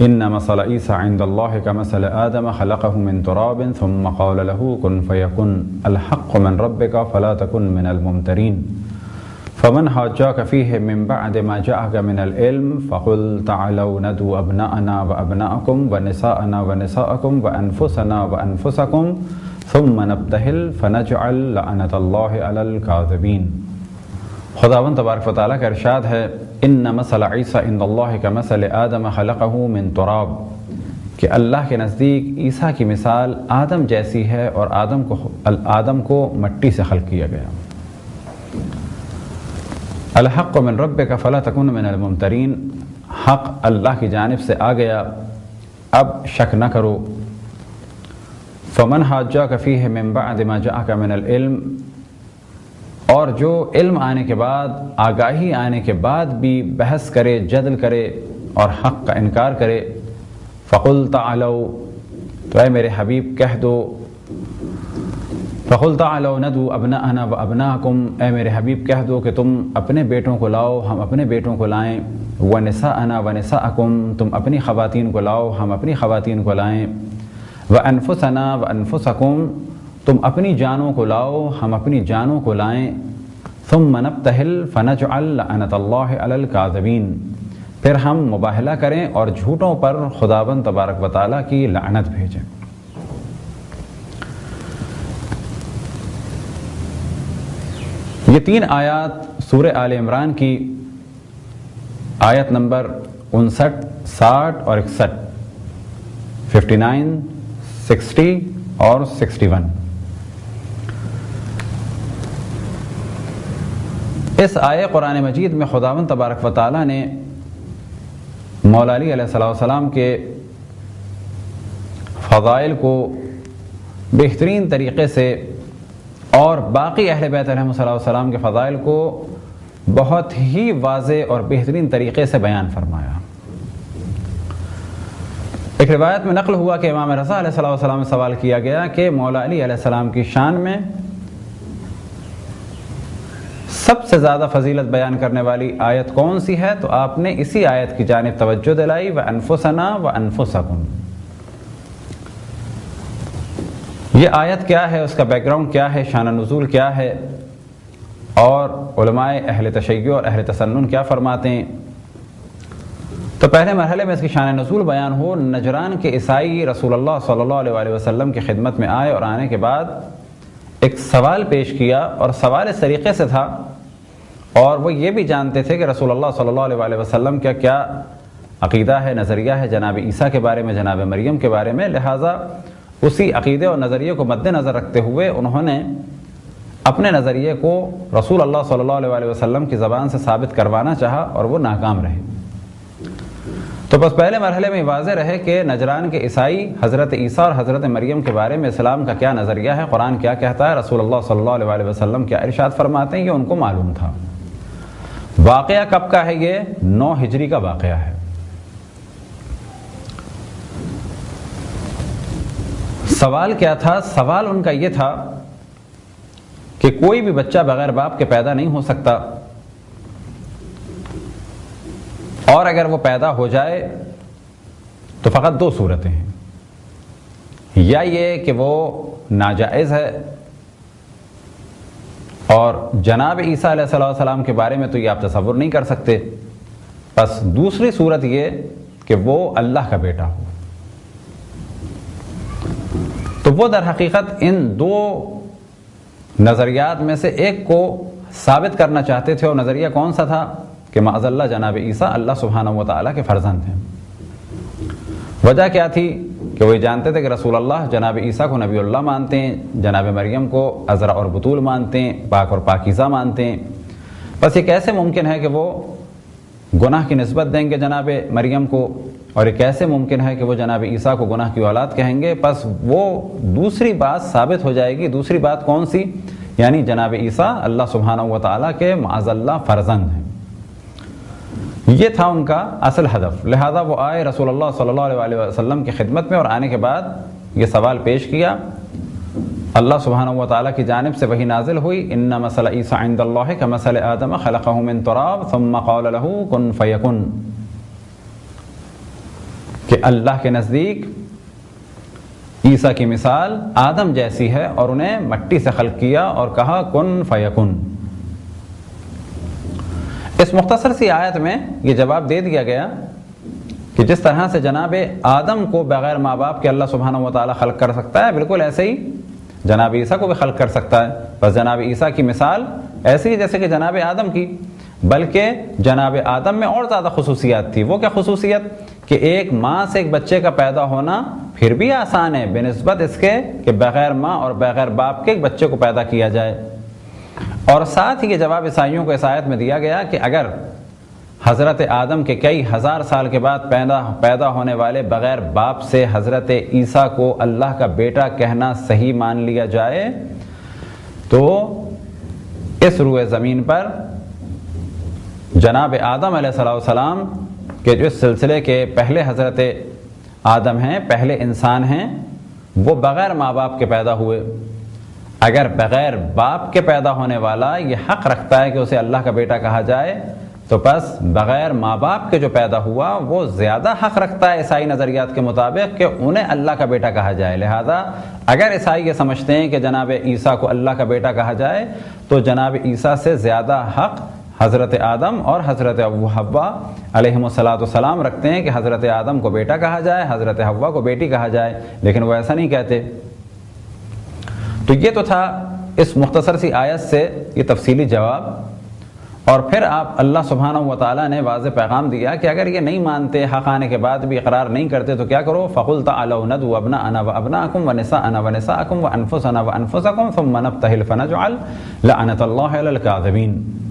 ان مثل عیسی عند اللہ کمثل آدم خلقہ من تراب ثم قال له کن فیکن الحق من ربک فلا تکن من الممترین فمن حاجاک فیہ من بعد ما جاءک من العلم فقل تعالوا ندعو ابناءنا وابناءکم ونساءنا ونساءکم وانفسنا وانفسکم ثم نبتہل فنجعل لعنت اللہ علی الکاذبین۔ خداوند تبارک و تعالیٰ کا ارشاد ہے ان مثل عیسی عند اللہ کمثل آدم خلقہ من تراب، کہ اللہ کے نزدیک عیسیٰ کی مثال آدم جیسی ہے اور آدم کو مٹی سے خلق کیا گیا۔ الحق من ربک فلا تکن من الممترین، حق اللہ کی جانب سے آ گیا، اب شک نہ کرو۔ فمن حاجاک فیہ من بعد ما جاءک من العلم، اور جو علم آنے کے بعد، آگاہی آنے کے بعد بھی بحث کرے، جدل کرے اور حق کا انکار کرے، فقل تعالوا، تو اے میرے حبیب کہہ دو، فقل تعالوا ندعو ابناءنا وابناءکم، اے میرے حبیب کہہ دو کہ تم اپنے بیٹوں کو لاؤ، ہم اپنے بیٹوں کو لائیں، ونساءنا ونساءکم، تم اپنی خواتین کو لاؤ، ہم اپنی خواتین کو لائیں، وانفسنا وانفسکم، تم اپنی جانوں کو لاؤ، ہم اپنی جانوں کو لائیں، ثم نبتہل فنجعل لعنت اللہ علی الکاذبین، پھر ہم مباہلہ کریں اور جھوٹوں پر خداوند تبارک و تعالیٰ کی لعنت بھیجیں۔ یہ 3 آیات سورہ آل عمران کی آیت نمبر 59، 60 اور 61، 59، 60 اور 61۔ اس آیے قرآن مجید میں خداوند تبارک و تعالیٰ نے مولا علی علیہ السلام کے فضائل کو بہترین طریقے سے اور باقی اہل بیت علیہ السلام کے فضائل کو بہت ہی واضح اور بہترین طریقے سے بیان فرمایا۔ ایک روایت میں نقل ہوا کہ امام رضا علیہ السلام سے سوال کیا گیا کہ مولا علی علیہ السلام کی شان میں سب سے زیادہ فضیلت بیان کرنے والی آیت کون سی ہے؟ تو آپ نے اسی آیت کی جانب توجہ دلائی، وَأَنفُسَنَا وَأَنفُسَكُمْ۔ یہ آیت کیا ہے، اس کا بیک گراؤنڈ کیا ہے، شان نزول کیا ہے، اور علماء اہل تشیع اور اہل تسنن کیا فرماتے ہیں؟ تو پہلے مرحلے میں اس کی شان نزول بیان ہو، نجران کے عیسائی رسول اللہ صلی اللہ علیہ وسلم کی خدمت میں آئے اور آنے کے بعد ایک سوال پیش کیا، اور سوال اس طریقے سے تھا، اور وہ یہ بھی جانتے تھے کہ رسول اللہ صلی اللہ علیہ وسلم کا کیا عقیدہ ہے، نظریہ ہے جناب عیسیٰ کے بارے میں، جناب مریم کے بارے میں، لہٰذا اسی عقیدے اور نظریے کو مد نظر رکھتے ہوئے انہوں نے اپنے نظریے کو رسول اللہ صلی اللہ علیہ وسلم کی زبان سے ثابت کروانا چاہا اور وہ ناکام رہے۔ تو بس پہلے مرحلے میں واضح رہے کہ نجران کے عیسائی حضرت عیسیٰ اور حضرت مریم کے بارے میں اسلام کا کیا نظریہ ہے، قرآن کیا کہتا ہے، رسول اللہ صلی اللہ علیہ وسلم کیا ارشاد فرماتے ہیں، یہ ان کو معلوم تھا۔ واقعہ کب کا ہے؟ یہ 9 ہجری کا واقعہ ہے۔ سوال کیا تھا؟ سوال ان کا یہ تھا کہ کوئی بھی بچہ بغیر باپ کے پیدا نہیں ہو سکتا، اور اگر وہ پیدا ہو جائے تو فقط 2 صورتیں ہیں، یا یہ کہ وہ ناجائز ہے، اور جناب عیسیٰ علیہ السلام کے بارے میں تو یہ آپ تصور نہیں کر سکتے، بس دوسری صورت یہ کہ وہ اللہ کا بیٹا ہو۔ تو وہ در حقیقت ان 2 نظریات میں سے ایک کو ثابت کرنا چاہتے تھے، اور نظریہ کون سا تھا؟ کہ معاذ اللہ جناب عیسیٰ اللہ سبحانہ و تعالیٰ کے فرزند ہیں۔ وجہ کیا تھی؟ کہ وہ جانتے تھے کہ رسول اللہ جناب عیسیٰ کو نبی اللہ مانتے ہیں، جناب مریم کو عذرا اور بطول مانتے ہیں، پاک اور پاکیزہ مانتے ہیں، بس یہ کیسے ممکن ہے کہ وہ گناہ کی نسبت دیں گے جناب مریم کو، اور یہ کیسے ممکن ہے کہ وہ جناب عیسیٰ کو گناہ کی اولاد کہیں گے؟ پس وہ دوسری بات ثابت ہو جائے گی۔ دوسری بات کون سی؟ یعنی جناب عیسیٰ اللہ سبحانہ و تعالیٰ کے معاذ اللہ فرزند ہیں۔ یہ تھا ان کا اصل ہدف، لہذا وہ آئے رسول اللہ صلی اللہ علیہ وسلم کی خدمت میں، اور آنے کے بعد یہ سوال پیش کیا۔ اللہ سبحانہ و تعالیٰ کی جانب سے وحی نازل ہوئی، ان مثل عیسیٰ عند اللہ کمثل آدم خلقہ من تراب ثم قال له کن فیکن۔ کہ اللہ کے نزدیک عیسیٰ کی مثال آدم جیسی ہے اور انہیں مٹی سے خلق کیا اور کہا کن فیکن۔ اس مختصر سی آیت میں یہ جواب دے دیا گیا کہ جس طرح سے جناب آدم کو بغیر ماں باپ کے اللہ سبحانہ و تعالیٰ خلق کر سکتا ہے، بالکل ایسے ہی جناب عیسیٰ کو بھی خلق کر سکتا ہے۔ بس جناب عیسیٰ کی مثال ایسی ہی جیسے کہ جناب آدم کی، بلکہ جناب آدم میں اور زیادہ خصوصیات تھی۔ وہ کیا خصوصیت؟ کہ ایک ماں سے ایک بچے کا پیدا ہونا پھر بھی آسان ہے بنسبت اس کے کہ بغیر ماں اور بغیر باپ کے ایک بچے کو پیدا کیا جائے۔ اور ساتھ ہی یہ جواب عیسائیوں کو اس آیت میں دیا گیا کہ اگر حضرت آدم کے کئی ہزار سال کے بعد پیدا ہونے والے بغیر باپ سے حضرت عیسیٰ کو اللہ کا بیٹا کہنا صحیح مان لیا جائے تو اس روئے زمین پر جناب آدم علیہ السلام کے جو اس سلسلے کے پہلے حضرت آدم ہیں، پہلے انسان ہیں، وہ بغیر ماں باپ کے پیدا ہوئے۔ اگر بغیر باپ کے پیدا ہونے والا یہ حق رکھتا ہے کہ اسے اللہ کا بیٹا کہا جائے تو پس بغیر ماں باپ کے جو پیدا ہوا وہ زیادہ حق رکھتا ہے عیسائی نظریات کے مطابق کہ انہیں اللہ کا بیٹا کہا جائے۔ لہذا اگر عیسائی یہ سمجھتے ہیں کہ جناب عیسیٰ کو اللہ کا بیٹا کہا جائے تو جناب عیسیٰ سے زیادہ حق حضرت آدم اور حضرت حوا علیہم السلام رکھتے ہیں کہ حضرت آدم کو بیٹا کہا جائے، حضرت حوا کو بیٹی کہا جائے، لیکن وہ ایسا نہیں کہتے۔ تو یہ تو تھا اس مختصر سی آیت سے یہ تفصیلی جواب۔ اور پھر آپ اللہ سبحانہ و تعالیٰ نے واضح پیغام دیا کہ اگر یہ نہیں مانتے، حق آنے کے بعد بھی اقرار نہیں کرتے تو کیا کرو؟ فَقُلْ تَعَالَوْا نَدْعُوا أَبْنَاءَنَا وَأَبْنَاءَكُمْ وَنِسَاءَنَا وَنِسَاءَكُمْ وَأَنفُسَنَا وَأَنفُسَكُمْ ثُمَّ نَبْتَهِلْ فَنَجْعَلْ لَعْنَةَ اللَّهِ عَلَى الْكَاذِبِينَ۔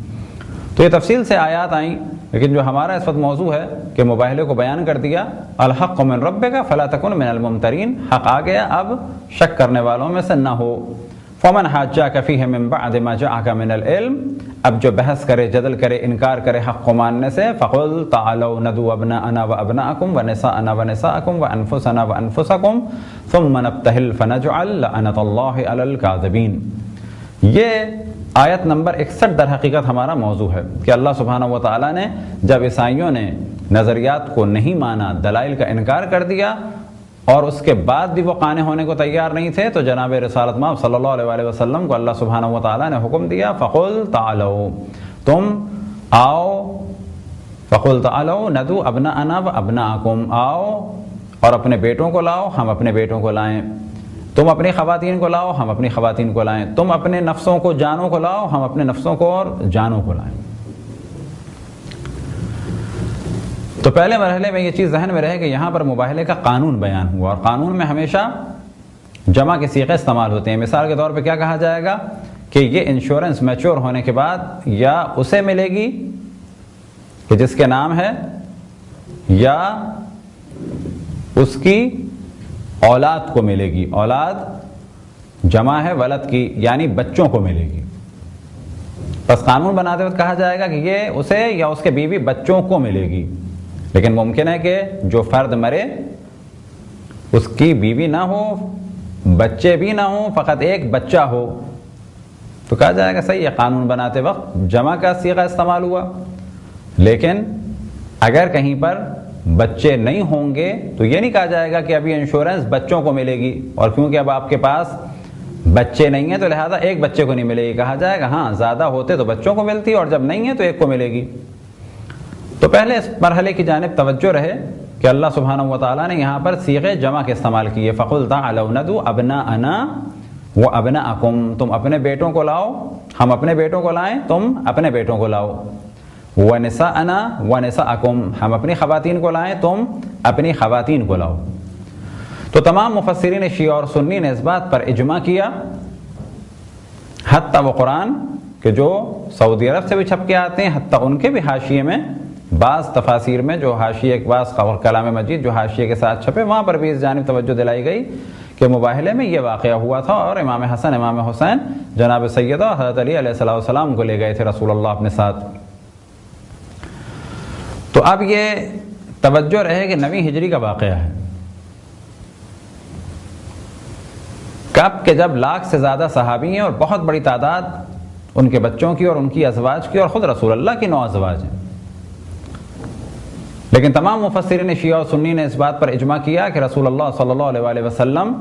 تو یہ تفصیل سے آیات آئیں، لیکن جو ہمارا اس وقت موضوع ہے کہ مباہلے کو بیان کر دیا، الحق من ربک فلا تکن من الممترین، حق آ گیا اب شک کرنے والوں میں سے نہ ہو۔ فمن حاجاک فیہ من بعد ما جاءک من العلم، اب جو بحث کرے، جدل کرے، انکار کرے حق کو ماننے سے، فقل تعالوا ندعوا ابناءنا وابناءکم ونساءنا ونساءکم وانفسنا وانفسکم ثم نبتہل فنجعل لعنۃ اللہ علی الکاذبین۔ یہ آیت نمبر 61 در حقیقت ہمارا موضوع ہے کہ اللہ سبحانہ و تعالیٰ نے جب عیسائیوں نے نظریات کو نہیں مانا، دلائل کا انکار کر دیا اور اس کے بعد بھی وہ قانع ہونے کو تیار نہیں تھے، تو جناب رسالت مآب صلی اللہ علیہ وآلہ وسلم کو اللہ سبحانہ و تعالیٰ نے حکم دیا فقل تعالوا، تم آؤ، فقل تعالوا ندعو ابناءنا وابناءکم، آؤ اور اپنے بیٹوں کو لاؤ، ہم اپنے بیٹوں کو لائیں، تم اپنی خواتین کو لاؤ، ہم اپنی خواتین کو لائیں، تم اپنے نفسوں کو، جانوں کو لاؤ، ہم اپنے نفسوں کو اور جانوں کو لائیں۔ تو پہلے مرحلے میں یہ چیز ذہن میں رہے کہ یہاں پر مباہلے کا قانون بیان ہوا، اور قانون میں ہمیشہ جمع کے صیغے استعمال ہوتے ہیں۔ مثال کے طور پہ کیا کہا جائے گا کہ یہ انشورنس میچور ہونے کے بعد یا اسے ملے گی کہ جس کے نام ہے، یا اس کی اولاد کو ملے گی۔ اولاد جمع ہے ولد کی، یعنی بچوں کو ملے گی۔ بس قانون بناتے وقت کہا جائے گا کہ یہ اسے یا اس کے بیوی بچوں کو ملے گی، لیکن ممکن ہے کہ جو فرد مرے اس کی بیوی نہ ہو، بچے بھی نہ ہوں، فقط ایک بچہ ہو، تو کہا جائے گا صحیح ہے، قانون بناتے وقت جمع کا صیغہ استعمال ہوا۔ لیکن اگر کہیں پر بچے نہیں ہوں گے تو یہ نہیں کہا جائے گا کہ ابھی انشورنس بچوں کو ملے گی، اور کیونکہ اب آپ کے پاس بچے نہیں ہیں تو لہذا ایک بچے کو نہیں ملے گی۔ کہا جائے گا ہاں زیادہ ہوتے تو بچوں کو ملتی، اور جب نہیں ہے تو ایک کو ملے گی۔ تو پہلے اس مرحلے کی جانب توجہ رہے کہ اللہ سبحانہ و تعالیٰ نے یہاں پر صیغے جمع کے استعمال کیے، فَقُلْ تَعَالَوْا نَدْعُوا أَبْنَاءَنَا وَأَبْنَاءَكُمْ، تم اپنے بیٹوں کو لاؤ، ہم اپنے بیٹوں کو لائیں، تم اپنے بیٹوں کو لاؤ، وَنِسَاءَنَا وَنِسَاءَكُمْ، ہم اپنی خواتین کو لائیں، تم اپنی خواتین کو لاؤ۔ تو تمام مفسرین شیعہ اور سنی نے اس بات پر اجماع کیا، حتیٰ وہ قرآن کہ جو سعودی عرب سے بھی چھپ کے آتے ہیں، حتیٰ ان کے بھی حاشیے میں بعض تفاسیر میں جو حاشیے کے بعض کلام مجید جو حاشیے کے ساتھ چھپے، وہاں پر بھی اس جانب توجہ دلائی گئی کہ مباہلے میں یہ واقعہ ہوا تھا، اور امام حسن، امام حسین، جناب سیدہ حضرت علی علیہ السلام کو لے گئے تھے رسول اللہ اپنے ساتھ۔ تو اب یہ توجہ رہے کہ 9ویں ہجری کا واقعہ ہے، کب کہ جب لاکھ سے زیادہ صحابی ہیں اور بہت بڑی تعداد ان کے بچوں کی اور ان کی ازواج کی اور خود رسول اللہ کی 9 ازواج ہیں۔ لیکن تمام مفسرین شیعہ و سنی نے اس بات پر اجماع کیا کہ رسول اللہ صلی اللہ علیہ وسلم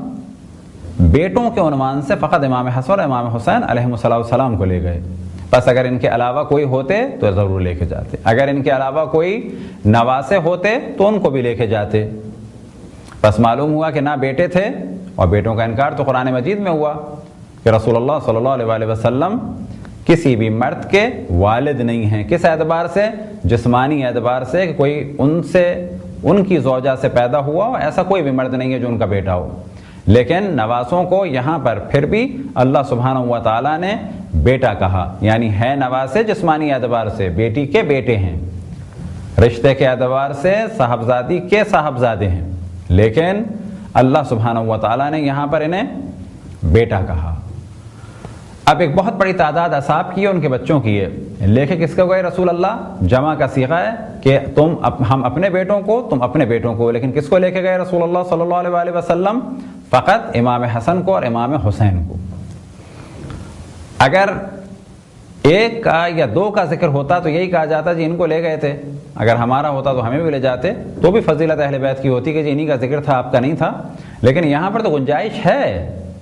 بیٹوں کے عنوان سے فقط امام حسن اور امام حسین علیہ السلام کو لے گئے. بس اگر ان کے علاوہ کوئی ہوتے تو ضرور لے کے جاتے، اگر ان کے علاوہ کوئی نواسے ہوتے تو ان کو بھی لے کے جاتے. بس معلوم ہوا کہ نہ بیٹے تھے، اور بیٹوں کا انکار تو قرآن مجید میں ہوا کہ رسول اللہ صلی اللہ علیہ وسلم کسی بھی مرد کے والد نہیں ہیں. کس اعتبار سے؟ جسمانی اعتبار سے، کہ کوئی ان کی زوجہ سے پیدا ہوا ہو، ایسا کوئی بھی مرد نہیں ہے جو ان کا بیٹا ہو. لیکن نواسوں کو یہاں پر پھر بھی اللہ سبحانہ و تعالیٰ نے بیٹا کہا، یعنی ہے نواسے جسمانی اعتبار سے، بیٹی کے بیٹے ہیں، رشتے کے اعتبار سے صاحبزادی کے صاحبزادے ہیں، لیکن اللہ سبحانہ و تعالیٰ نے یہاں پر انہیں بیٹا کہا. اب ایک بہت بڑی تعداد اصحاب کی ہے، ان کے بچوں کی ہے، لے کے کس کو گئے رسول اللہ؟ جمع کا صیغہ ہے کہ ہم اپنے بیٹوں کو، تم اپنے بیٹوں کو. لیکن کس کو لے کے گئے رسول اللہ صلی اللہ علیہ وسلم؟ فقط امام حسن کو اور امام حسین کو. اگر ایک کا یا دو کا ذکر ہوتا تو یہی کہا جاتا جی ان کو لے گئے تھے، اگر ہمارا ہوتا تو ہمیں بھی لے جاتے، تو بھی فضیلت اہل بیت کی ہوتی کہ جی انہی کا ذکر تھا، آپ کا نہیں تھا. لیکن یہاں پر تو گنجائش ہے،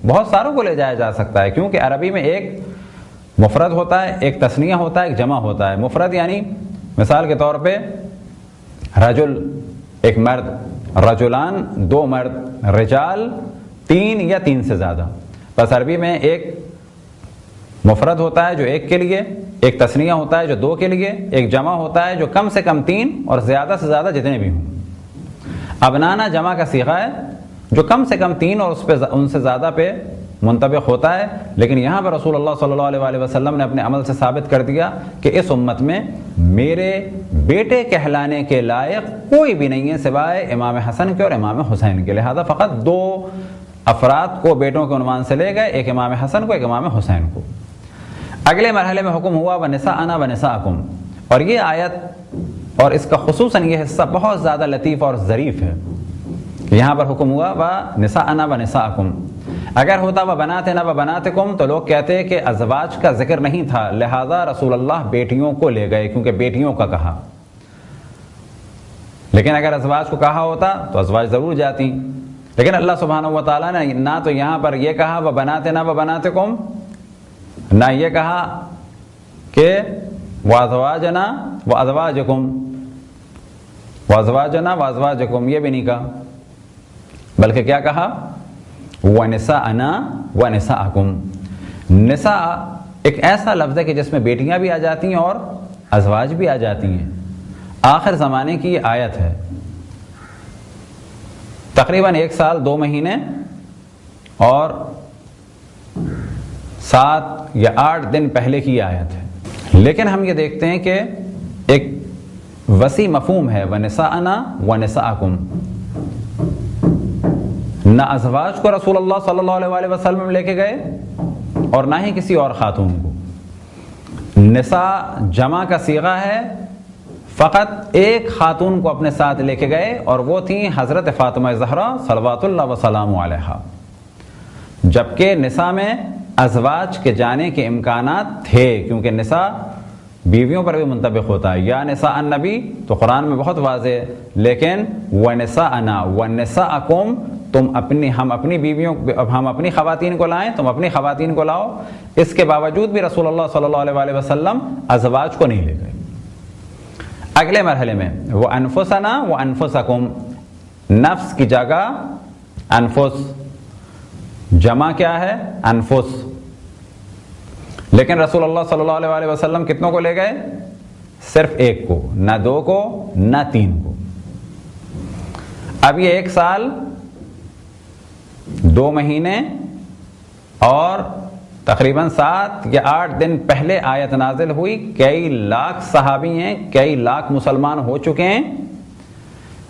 بہت ساروں کو لے جایا جا سکتا ہے، کیونکہ عربی میں ایک مفرد ہوتا ہے، ایک تثنیہ ہوتا ہے، ایک جمع ہوتا ہے. مفرد یعنی مثال کے طور پہ رجل ایک مرد، رجلان دو مرد، رجال تین یا تین سے زیادہ. بس عربی میں ایک مفرد ہوتا ہے جو ایک کے لیے، ایک تثنیہ ہوتا ہے جو دو کے لیے، ایک جمع ہوتا ہے جو کم سے کم تین اور زیادہ سے زیادہ جتنے بھی ہوں. ابنانا جمع کا صیغہ ہے جو کم سے کم تین اور ان سے زیادہ پہ منطبق ہوتا ہے. لیکن یہاں پر رسول اللہ صلی اللہ علیہ وسلم نے اپنے عمل سے ثابت کر دیا کہ اس امت میں میرے بیٹے کہلانے کے لائق کوئی بھی نہیں ہے سوائے امام حسن کے اور امام حسین کے. لہذا فقط دو افراد کو بیٹوں کے عنوان سے لے گئے، ایک امام حسن کو، ایک امام حسین کو. اگلے مرحلے میں حکم ہوا وَنِسَاءَنَا وَنِسَاءَكُمْ، اور یہ آیت اور اس کا خصوصاً یہ حصہ بہت زیادہ لطیف اور ظریف ہے. یہاں پر حکم ہوا وَنِسَاءَنَا وَنِسَاءَكُمْ. اگر ہوتا وَبَنَاتِنَا وَبَنَاتِكُمْ تو لوگ کہتے کہ ازواج کا ذکر نہیں تھا، لہذا رسول اللہ بیٹیوں کو لے گئے کیونکہ بیٹیوں کا کہا. لیکن اگر ازواج کو کہا ہوتا تو ازواج ضرور جاتی. لیکن اللہ سبحانہ و تعالیٰ نے نہ تو یہاں پر یہ کہا وَبَنَاتِنَا وَبَنَاتِكُمْ، نہ یہ کہا کہ وَأَزْوَاجَنَا وَأَزْوَاجُكُمْ، وَأَزْوَاجَنَا وَأَزْوَاجُكُمْ یہ بھی نہیں کہا، بلکہ کیا کہا؟ وَنِسَاءَنَا وَنِسَاءَكُمْ. نساء ایک ایسا لفظ ہے کہ جس میں بیٹیاں بھی آ جاتی ہیں اور ازواج بھی آ جاتی ہیں. آخر زمانے کی یہ آیت ہے، تقریباً 1 سال 2 مہینے اور 7 یا 8 دن پہلے کی آیت ہے. لیکن ہم یہ دیکھتے ہیں کہ ایک وسیع مفہوم ہے وَنِسَاءَنَا وَنِسَاءَكُمْ. نہ ازواج کو رسول اللہ صلی اللہ علیہ وسلم لے کے گئے اور نہ ہی کسی اور خاتون کو. نساء جمع کا صیغہ ہے، فقط ایک خاتون کو اپنے ساتھ لے کے گئے اور وہ تھیں حضرت فاطمہ زہرا صلوات اللہ وسلام علیہا. جبکہ نساء میں ازواج کے جانے کے امکانات تھے، کیونکہ نساء بیویوں پر بھی منطبق ہوتا ہے. یا نساء النبی تو قرآن میں بہت واضح ہے، لیکن وَنِسَاءَنَا وَنِسَاءَكُمْ، ہم اپنی بیویوں، ہم اپنی خواتین کو لائیں، تم اپنی خواتین کو لاؤ. اس کے باوجود بھی رسول اللہ صلی اللہ علیہ وسلم ازواج کو نہیں لے گئے. اگلے مرحلے میں وَأَنفُسَنَا وَأَنفُسَكُمْ، نفس کی جگہ انفس، جمع کیا ہے؟ انفس. لیکن رسول اللہ صلی اللہ علیہ وسلم کتنوں کو لے گئے؟ صرف ایک کو، نہ 2 کو نہ 3 کو. اب یہ 1 سال 2 مہینے اور تقریباً 7 یا 8 دن پہلے آیت نازل ہوئی. کئی لاکھ صحابی ہیں، کئی لاکھ مسلمان ہو چکے ہیں،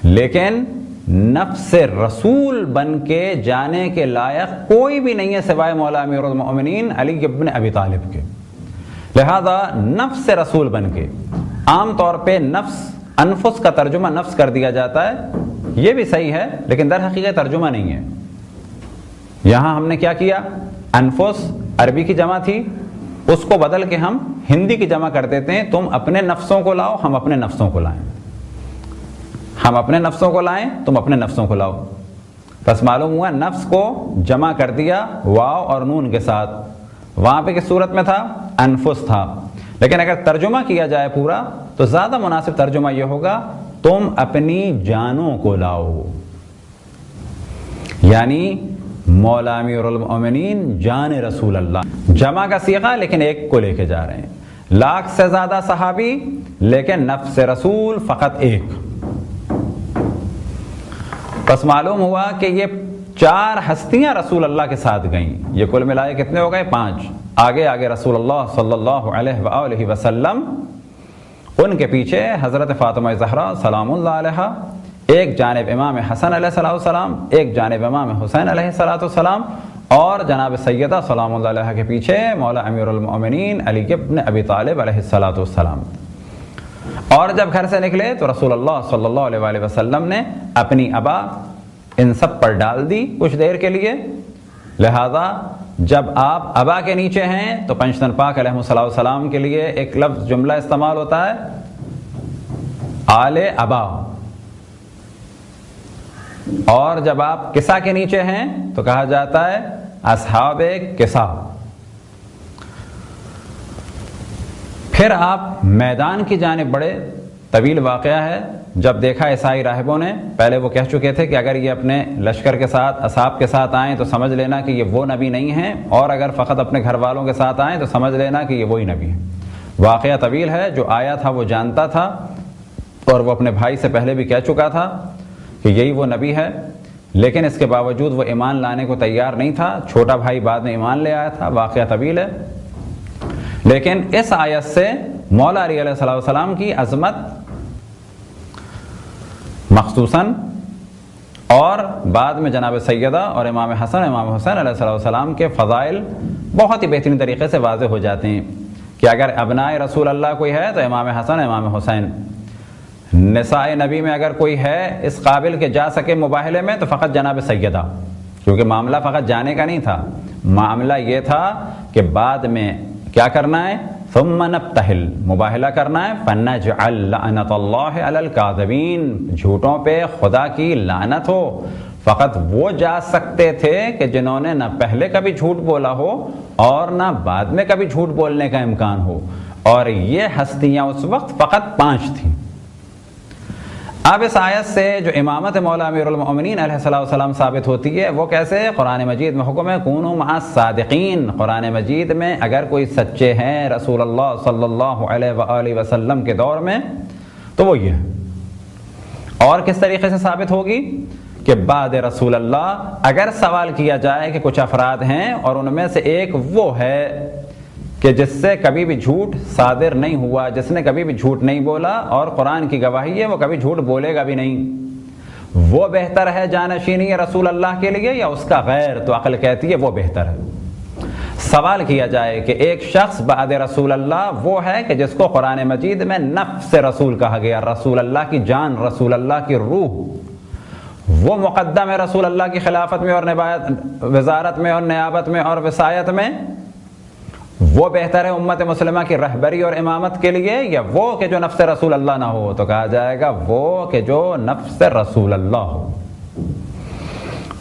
لیکن نفس رسول بن کے جانے کے لائق کوئی بھی نہیں ہے سوائے مولا امیر المؤمنین علی ابن ابی طالب کے. لہذا نفس رسول بن کے، عام طور پہ نفس، انفس کا ترجمہ نفس کر دیا جاتا ہے، یہ بھی صحیح ہے لیکن در حقیقت ترجمہ نہیں ہے. یہاں ہم نے کیا کیا؟ انفس عربی کی جمع تھی، اس کو بدل کے ہم ہندی کی جمع کر دیتے ہیں. تم اپنے نفسوں کو لاؤ، ہم اپنے نفسوں کو لائیں. ہم اپنے نفسوں کو لائیں، تم اپنے نفسوں کو لاؤ. بس معلوم ہوا نفس کو جمع کر دیا واو اور نون کے ساتھ. وہاں پہ کس صورت میں تھا؟ انفس تھا. لیکن اگر ترجمہ کیا جائے پورا تو زیادہ مناسب ترجمہ یہ ہوگا تم اپنی جانوں کو لاؤ. یعنی مولا امیر المؤمنین جان رسول اللہ، جمع کا صیغہ لیکن ایک کو لے کے جا رہے ہیں. لاکھ سے زیادہ صحابی لیکن نفس رسول فقط ایک. بس معلوم ہوا کہ یہ 4 ہستیاں رسول اللہ کے ساتھ گئیں. یہ کل ملائے کتنے ہو گئے؟ 5. آگے آگے رسول اللہ صلی اللہ علیہ وآلہ وسلم، ان کے پیچھے حضرت فاطمہ زہرا سلام اللہ علیہا، ایک جانب امام حسن علیہ السلام، ایک جانب امام حسین علیہ السلام، اور جناب سیدہ سلام اللہ علیہ کے پیچھے مولا امیر المؤمنین علی ابن ابی طالب علیہ السلام. اور جب گھر سے نکلے تو رسول اللہ صلی اللہ علیہ وآلہ وسلم نے اپنی ابا ان سب پر ڈال دی کچھ دیر کے لیے. لہذا جب آپ ابا کے نیچے ہیں تو پنجتن پاک علیہ السلام کے لیے ایک لفظ جملہ استعمال ہوتا ہے آل ابا. اور جب آپ کسا کے نیچے ہیں تو کہا جاتا ہے اصحاب کسا. پھر آپ میدان کی جانب بڑھے. طویل واقعہ ہے. جب دیکھا عیسائی راہبوں نے، پہلے وہ کہہ چکے تھے کہ اگر یہ اپنے لشکر کے ساتھ اصحاب کے ساتھ آئیں تو سمجھ لینا کہ یہ وہ نبی نہیں ہیں، اور اگر فقط اپنے گھر والوں کے ساتھ آئیں تو سمجھ لینا کہ یہ وہی نبی ہیں. واقعہ طویل ہے. جو آیا تھا وہ جانتا تھا، اور وہ اپنے بھائی سے پہلے بھی کہہ چکا تھا کہ یہی وہ نبی ہے، لیکن اس کے باوجود وہ ایمان لانے کو تیار نہیں تھا. چھوٹا بھائی بعد میں ایمان لے آیا تھا. واقعہ طویل ہے. لیکن اس آیت سے مولا علی علیہ السلام کی عظمت مخصوصاً، اور بعد میں جناب سیدہ اور امام حسن امام حسین علیہ السلام کے فضائل بہت ہی بہترین طریقے سے واضح ہو جاتے ہیں کہ اگر ابناء رسول اللہ کوئی ہے تو امام حسن امام حسین. نساء نبی میں اگر کوئی ہے اس قابل کہ جا سکے مباہلے میں تو فقط جناب سیدہ، کیونکہ معاملہ فقط جانے کا نہیں تھا. معاملہ یہ تھا کہ بعد میں کیا کرنا ہے؟ ثم نبتہل، مباہلہ کرنا ہے. فنجعل لعنت اللہ علی الکاذبین، جھوٹوں پہ خدا کی لعنت ہو. فقط وہ جا سکتے تھے کہ جنہوں نے نہ پہلے کبھی جھوٹ بولا ہو اور نہ بعد میں کبھی جھوٹ بولنے کا امکان ہو. اور یہ ہستیاں اس وقت فقط 5 تھیں. اب اس آیت سے جو امامت مولا امیر المؤمنین علیہ السلام ثابت ہوتی ہے وہ کیسے؟ قرآن مجید میں حکم ہے کونوا مع الصادقین. قرآن مجید میں اگر کوئی سچے ہیں رسول اللہ صلی اللہ علیہ وآلہ وسلم کے دور میں تو وہ یہ ہے. اور کس طریقے سے ثابت ہوگی؟ کہ بعد رسول اللہ اگر سوال کیا جائے کہ کچھ افراد ہیں اور ان میں سے ایک وہ ہے کہ جس سے کبھی بھی جھوٹ صادر نہیں ہوا، جس نے کبھی بھی جھوٹ نہیں بولا، اور قرآن کی گواہی ہے وہ کبھی جھوٹ بولے گا بھی نہیں، وہ بہتر ہے جانشینی رسول اللہ کے لیے یا اس کا غیر؟ تو عقل کہتی ہے وہ بہتر ہے. سوال کیا جائے کہ ایک شخص بعد رسول اللہ وہ ہے کہ جس کو قرآن مجید میں نفس رسول کہا گیا، رسول اللہ کی جان، رسول اللہ کی روح، وہ مقدم ہے رسول اللہ کی خلافت میں اور وزارت میں اور نیابت میں اور وصایت میں. وہ بہتر ہے امت مسلمہ کی رہبری اور امامت کے لیے یا وہ کہ جو نفس رسول اللہ نہ ہو؟ تو کہا جائے گا وہ کہ جو نفس رسول اللہ ہو.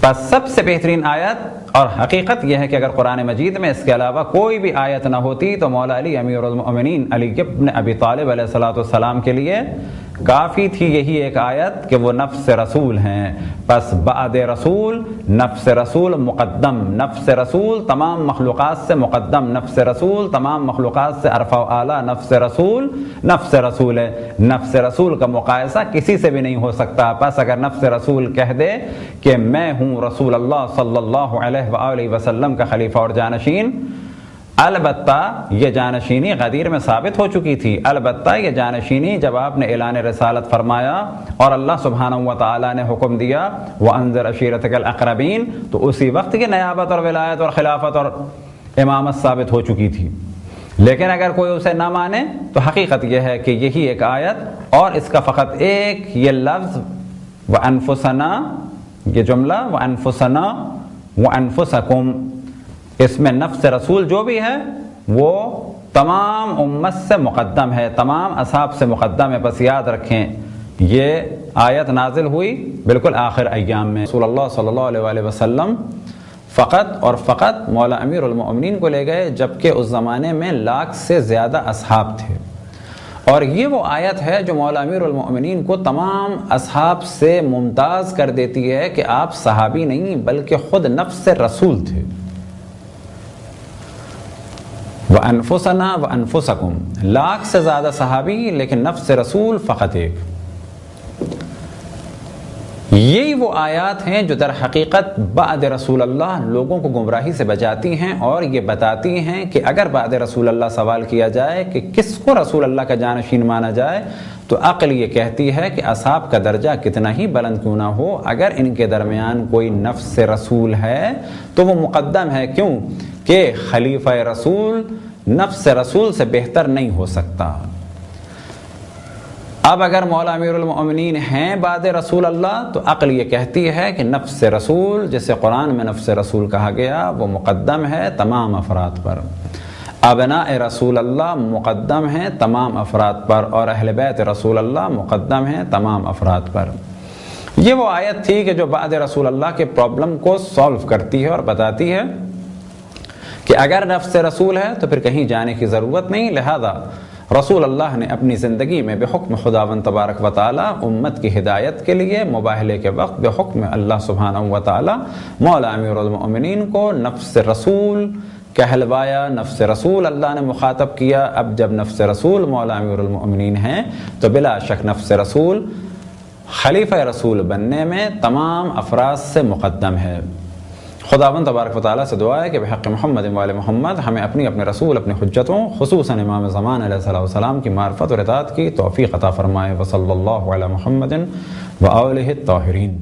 بس سب سے بہترین آیت، اور حقیقت یہ ہے کہ اگر قرآن مجید میں اس کے علاوہ کوئی بھی آیت نہ ہوتی تو مولا علی امیر المؤمنین علی ابن ابی طالب علیہ السلام کے لیے کافی تھی یہی ایک آیت کہ وہ نفس رسول ہیں. بس بعد رسول، نفس رسول مقدم، نفس رسول تمام مخلوقات سے مقدم، نفس رسول تمام مخلوقات سے ارفع و اعلیٰ، نفس رسول نفس رسول ہے. نفس رسول کا مقایسہ کسی سے بھی نہیں ہو سکتا. بس اگر نفس رسول کہہ دے کہ میں ہوں رسول اللہ صلی اللہ علیہ وآلہ وسلم کا خلیفہ اور جانشین، البتہ یہ جانشینی غدیر میں ثابت ہو چکی تھی. البتہ یہ جانشینی جب آپ نے اعلان رسالت فرمایا اور اللہ سبحانہ و تعالیٰ نے حکم دیا وَأَنذِرْ عَشِيرَتَكَ الْأَقْرَبِينَ، تو اسی وقت کی نیابت اور ولایت اور خلافت اور امامت ثابت ہو چکی تھی. لیکن اگر کوئی اسے نہ مانے تو حقیقت یہ ہے کہ یہی ایک آیت اور اس کا فقط ایک یہ لفظ وَأَنفُسَنَا، یہ جملہ وَأَنفُسَنَا وَأَنفُسَكُمْ، اس میں نفس رسول جو بھی ہے وہ تمام امت سے مقدم ہے، تمام اصحاب سے مقدم ہے. بس یاد رکھیں یہ آیت نازل ہوئی بالکل آخر ایام میں، رسول اللہ صلی اللہ علیہ وآلہ وسلم فقط اور فقط مولا امیر المؤمنین کو لے گئے، جبکہ اس زمانے میں 1 لاکھ سے زیادہ اصحاب تھے، اور یہ وہ آیت ہے جو مولا امیر المؤمنین کو تمام اصحاب سے ممتاز کر دیتی ہے کہ آپ صحابی نہیں بلکہ خود نفس رسول تھے۔ وَأَنفُسَنَا وَأَنفُسَكُمْ، 1 لاکھ سے زیادہ صحابی لیکن نفس رسول فقط ایک۔ یہی وہ آیات ہیں جو در حقیقت بعد رسول اللہ لوگوں کو گمراہی سے بچاتی ہیں، اور یہ بتاتی ہیں کہ اگر بعد رسول اللہ سوال کیا جائے کہ کس کو رسول اللہ کا جانشین مانا جائے تو عقل یہ کہتی ہے کہ اصحاب کا درجہ کتنا ہی بلند کیوں نہ ہو، اگر ان کے درمیان کوئی نفس رسول ہے تو وہ مقدم ہے۔ کیوں کہ خلیفہ رسول نفس رسول سے بہتر نہیں ہو سکتا۔ اب اگر مولا امیر المؤمنین ہیں بعد رسول اللہ تو عقل یہ کہتی ہے کہ نفس رسول، جسے قرآن میں نفس رسول کہا گیا، وہ مقدم ہے تمام افراد پر۔ ابناء رسول اللہ مقدم ہیں تمام افراد پر، اور اہل بیت رسول اللہ مقدم ہیں تمام افراد پر۔ یہ وہ آیت تھی کہ جو بعد رسول اللہ کے پرابلم کو سالو کرتی ہے اور بتاتی ہے کہ اگر نفس رسول ہے تو پھر کہیں جانے کی ضرورت نہیں، لہذا رسول اللہ نے اپنی زندگی میں بحکم خداوند تبارک و تعالی امت کی ہدایت کے لیے مباہلے کے وقت بحکم اللہ سبحانہ و تعالی مولا امیر المؤمنین کو نفس رسول کہلوایا، نفس رسول اللہ نے مخاطب کیا۔ اب جب نفس رسول مولا امیر المؤمنین ہیں تو بلا شک نفس رسول خلیفہ رسول بننے میں تمام افراد سے مقدم ہے۔ خداوند تبارک و تعالیٰ سے دعا ہے کہ بحق محمد و آل محمد ہمیں اپنے رسول، اپنی حجتوں، خصوصاً امام زمان علیہ السلام کی معرفت اور اطاعت کی توفیق عطا فرمائے۔ وصلی اللہ علی محمد و آلہ الطاہرین۔